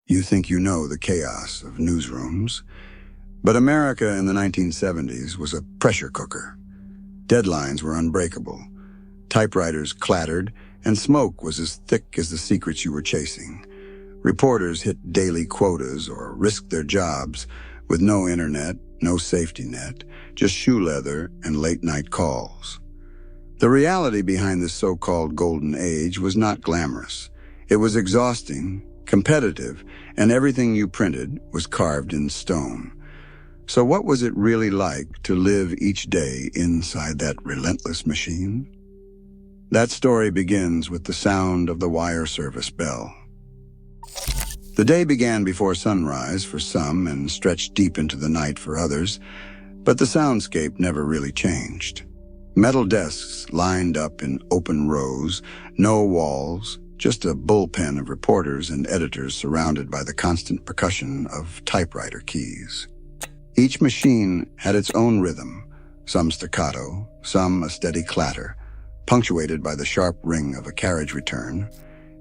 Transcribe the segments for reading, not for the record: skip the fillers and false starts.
You think you know the chaos of newsrooms. But America in the 1970s was a pressure cooker. Deadlines were unbreakable. Typewriters clattered, and smoke was as thick as the secrets you were chasing. Reporters hit daily quotas or risked their jobs with no internet, no safety net, just shoe leather and late-night calls. The reality behind this so-called golden age was not glamorous. It was exhausting, competitive, and everything you printed was carved in stone. So what was it really like to live each day inside that relentless machine? That story begins with the sound of the wire service bell. The day began before sunrise for some and stretched deep into the night for others, but the soundscape never really changed. Metal desks lined up in open rows, no walls, just a bullpen of reporters and editors surrounded by the constant percussion of typewriter keys. Each machine had its own rhythm, some staccato, some a steady clatter, punctuated by the sharp ring of a carriage return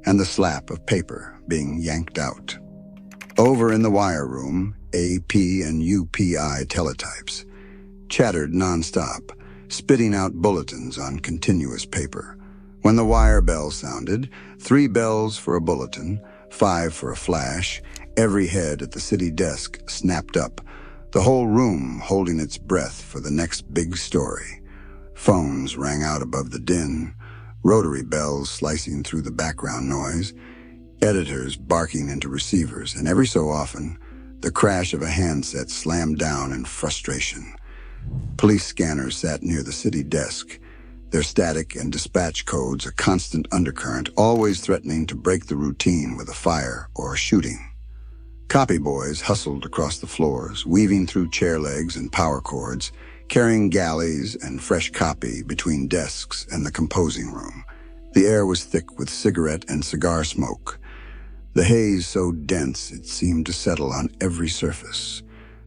and the slap of paper being yanked out. Over in the wire room, AP and UPI teletypes chattered nonstop, spitting out bulletins on continuous paper. When the wire bell sounded, 3 bells for a bulletin, 5 for a flash, every head at the city desk snapped up, the whole room holding its breath for the next big story. Phones rang out above the din, rotary bells slicing through the background noise, editors barking into receivers, and every so often, the crash of a handset slammed down in frustration. Police scanners sat near the city desk, their static and dispatch codes a constant undercurrent, always threatening to break the routine with a fire or a shooting. Copy boys hustled across the floors, weaving through chair legs and power cords, carrying galleys and fresh copy between desks and the composing room. The air was thick with cigarette and cigar smoke, the haze so dense it seemed to settle on every surface.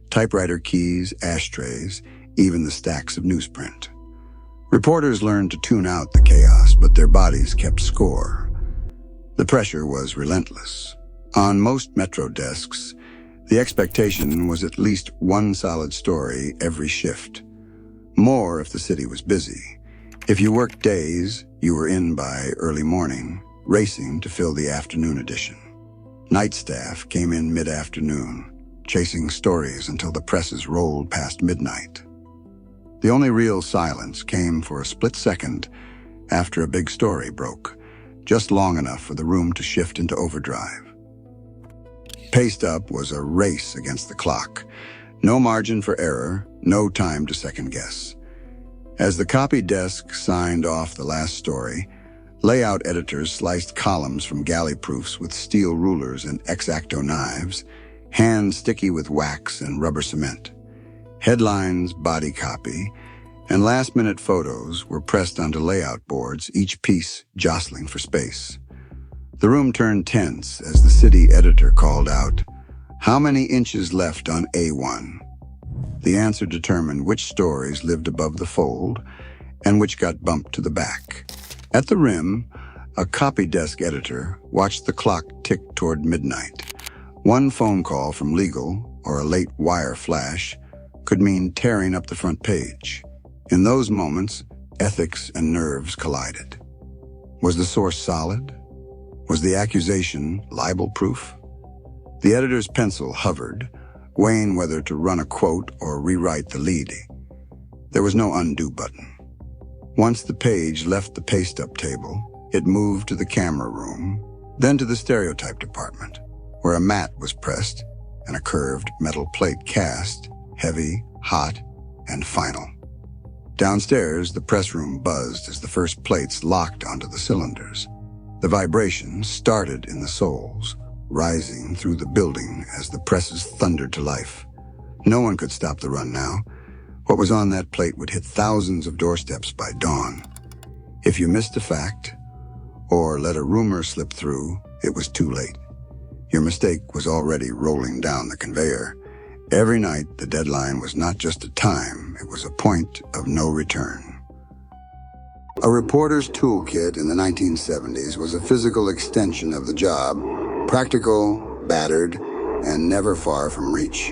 Typewriter keys, ashtrays, even the stacks of newsprint. Reporters learned to tune out the chaos, but their bodies kept score. The pressure was relentless. On most metro desks, the expectation was at least one solid story every shift. More if the city was busy. If you worked days, you were in by early morning, racing to fill the afternoon edition. Night staff came in mid-afternoon, chasing stories until the presses rolled past midnight. The only real silence came for a split second after a big story broke, just long enough for the room to shift into overdrive. Paste up was a race against the clock. No margin for error, no time to second guess. As the copy desk signed off the last story, layout editors sliced columns from galley proofs with steel rulers and X-Acto knives, hands sticky with wax and rubber cement. Headlines, body copy, and last-minute photos were pressed onto layout boards, each piece jostling for space. The room turned tense as the city editor called out, "How many inches left on A1?" The answer determined which stories lived above the fold and which got bumped to the back. At the rim, a copy desk editor watched the clock tick toward midnight. One phone call from legal or a late wire flash could mean tearing up the front page. In those moments, ethics and nerves collided. Was the source solid? Was the accusation libel-proof? The editor's pencil hovered, weighing whether to run a quote or rewrite the lead. There was no undo button. Once the page left the paste-up table, it moved to the camera room, then to the stereotype department, where a mat was pressed and a curved metal plate cast, heavy, hot, and final. Downstairs, the press room buzzed as the first plates locked onto the cylinders. The vibration started in the soles, rising through the building as the presses thundered to life. No one could stop the run now. What was on that plate would hit thousands of doorsteps by dawn. If you missed a fact, or let a rumor slip through, it was too late. Your mistake was already rolling down the conveyor. Every night, the deadline was not just a time, it was a point of no return. A reporter's toolkit in the 1970s was a physical extension of the job, practical, battered, and never far from reach.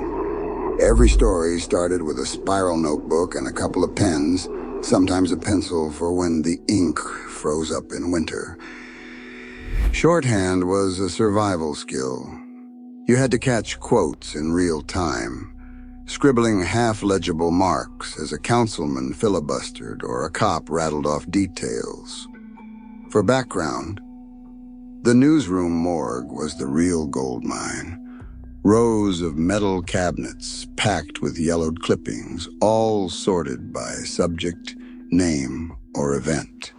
Every story started with a spiral notebook and a couple of pens, sometimes a pencil for when the ink froze up in winter. Shorthand was a survival skill. You had to catch quotes in real time, scribbling half-legible marks as a councilman filibustered or a cop rattled off details. For background, the newsroom morgue was the real gold mine. Rows of metal cabinets packed with yellowed clippings, all sorted by subject, name, or event.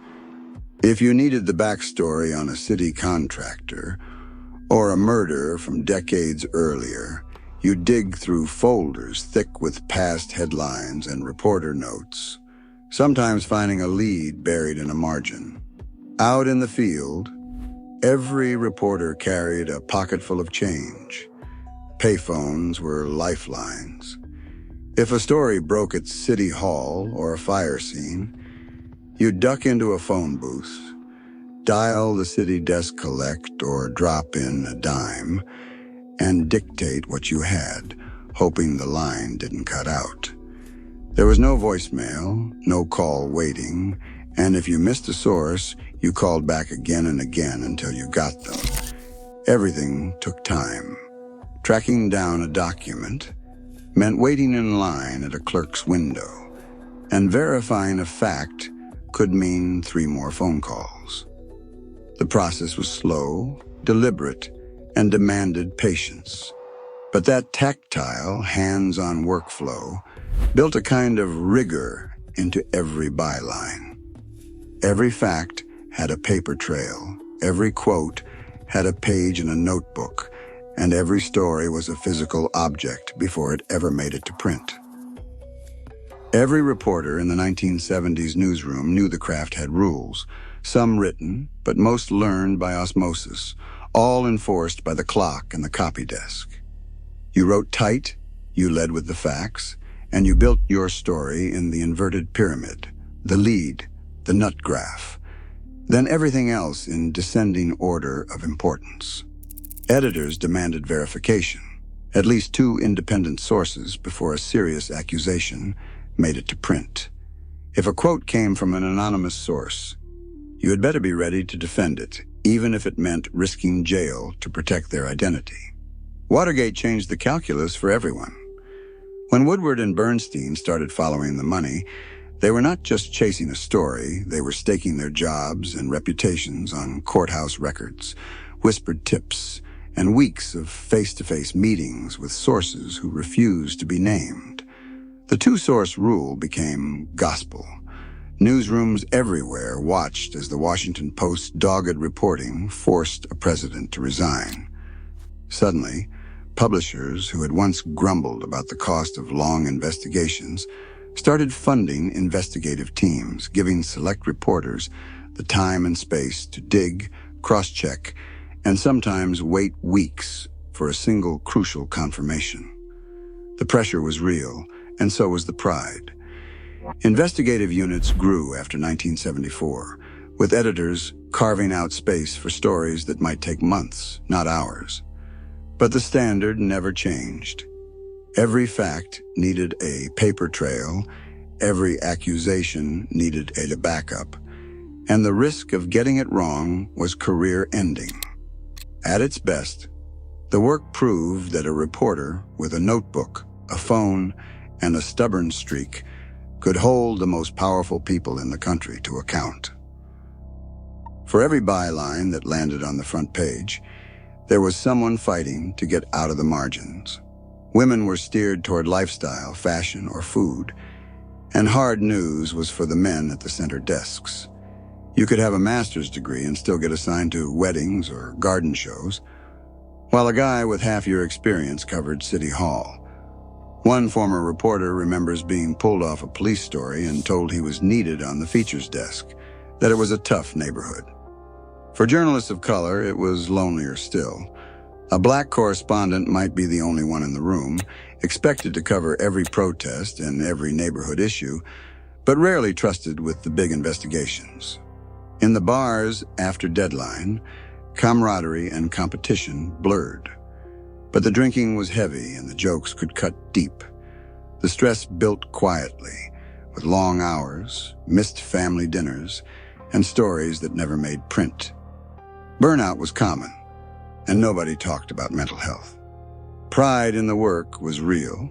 If you needed the backstory on a city contractor or a murder from decades earlier, you dig through folders thick with past headlines and reporter notes, sometimes finding a lead buried in a margin. Out in the field, every reporter carried a pocketful of change. Payphones were lifelines. If a story broke at City Hall or a fire scene, you'd duck into a phone booth, dial the city desk collect or drop in a dime, and dictate what you had, hoping the line didn't cut out. There was no voicemail, no call waiting, and if you missed a source, you called back again and again until you got them. Everything took time. Tracking down a document meant waiting in line at a clerk's window, and verifying a fact could mean 3 more phone calls. The process was slow, deliberate, and demanded patience. But that tactile, hands-on workflow built a kind of rigor into every byline. Every fact had a paper trail, every quote had a page in a notebook, and every story was a physical object before it ever made it to print. Every reporter in the 1970s newsroom knew the craft had rules, some written, but most learned by osmosis, all enforced by the clock and the copy desk. You wrote tight, you led with the facts, and you built your story in the inverted pyramid, the lead, the nut graph, then everything else in descending order of importance. Editors demanded verification, at least 2 independent sources before a serious accusation made it to print. If a quote came from an anonymous source, you had better be ready to defend it, even if it meant risking jail to protect their identity. Watergate changed the calculus for everyone. When Woodward and Bernstein started following the money, they were not just chasing a story, they were staking their jobs and reputations on courthouse records, whispered tips, and weeks of face-to-face meetings with sources who refused to be named. The 2-source rule became gospel. Newsrooms everywhere watched as the Washington Post's dogged reporting forced a president to resign. Suddenly, publishers who had once grumbled about the cost of long investigations started funding investigative teams, giving select reporters the time and space to dig, cross-check, and sometimes wait weeks for a single crucial confirmation. The pressure was real, and so was the pride. Investigative units grew after 1974, with editors carving out space for stories that might take months, not hours. But the standard never changed. Every fact needed a paper trail, every accusation needed a backup, and the risk of getting it wrong was career-ending. At its best, the work proved that a reporter with a notebook, a phone, and a stubborn streak could hold the most powerful people in the country to account. For every byline that landed on the front page, there was someone fighting to get out of the margins. Women were steered toward lifestyle, fashion, or food, and hard news was for the men at the center desks. You could have a master's degree and still get assigned to weddings or garden shows, while a guy with half your experience covered City Hall. One former reporter remembers being pulled off a police story and told he was needed on the features desk, that it was a tough neighborhood. For journalists of color, it was lonelier still. A black correspondent might be the only one in the room, expected to cover every protest and every neighborhood issue, but rarely trusted with the big investigations. In the bars after deadline, camaraderie and competition blurred. But the drinking was heavy and the jokes could cut deep. The stress built quietly, with long hours, missed family dinners, and stories that never made print. Burnout was common, and nobody talked about mental health. Pride in the work was real,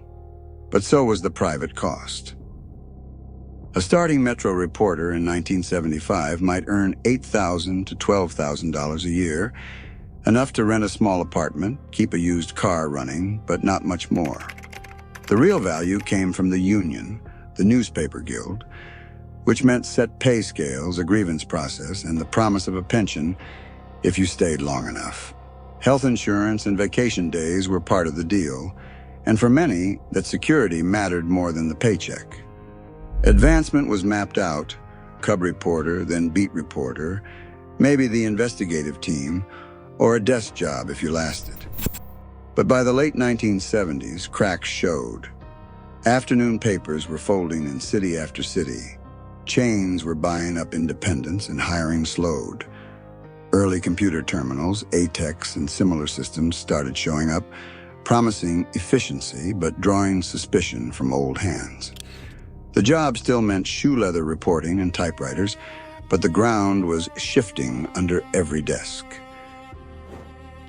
but so was the private cost. A starting Metro reporter in 1975 might earn $8,000 to $12,000 a year, enough to rent a small apartment, keep a used car running, but not much more. The real value came from the union, the newspaper guild, which meant set pay scales, a grievance process, and the promise of a pension if you stayed long enough. Health insurance and vacation days were part of the deal, and for many, that security mattered more than the paycheck. Advancement was mapped out, cub reporter, then beat reporter, maybe the investigative team, or a desk job if you lasted. But by the late 1970s, cracks showed. Afternoon papers were folding in city after city. Chains were buying up independents and hiring slowed. Early computer terminals, ATEX, and similar systems started showing up, promising efficiency but drawing suspicion from old hands. The job still meant shoe leather reporting and typewriters, but the ground was shifting under every desk.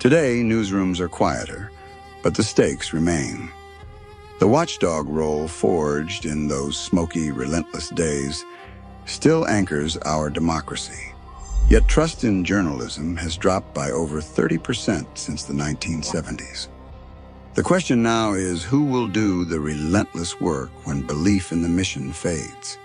Today, newsrooms are quieter, but the stakes remain. The watchdog role forged in those smoky, relentless days still anchors our democracy. Yet trust in journalism has dropped by over 30% since the 1970s. The question now is, who will do the relentless work when belief in the mission fades?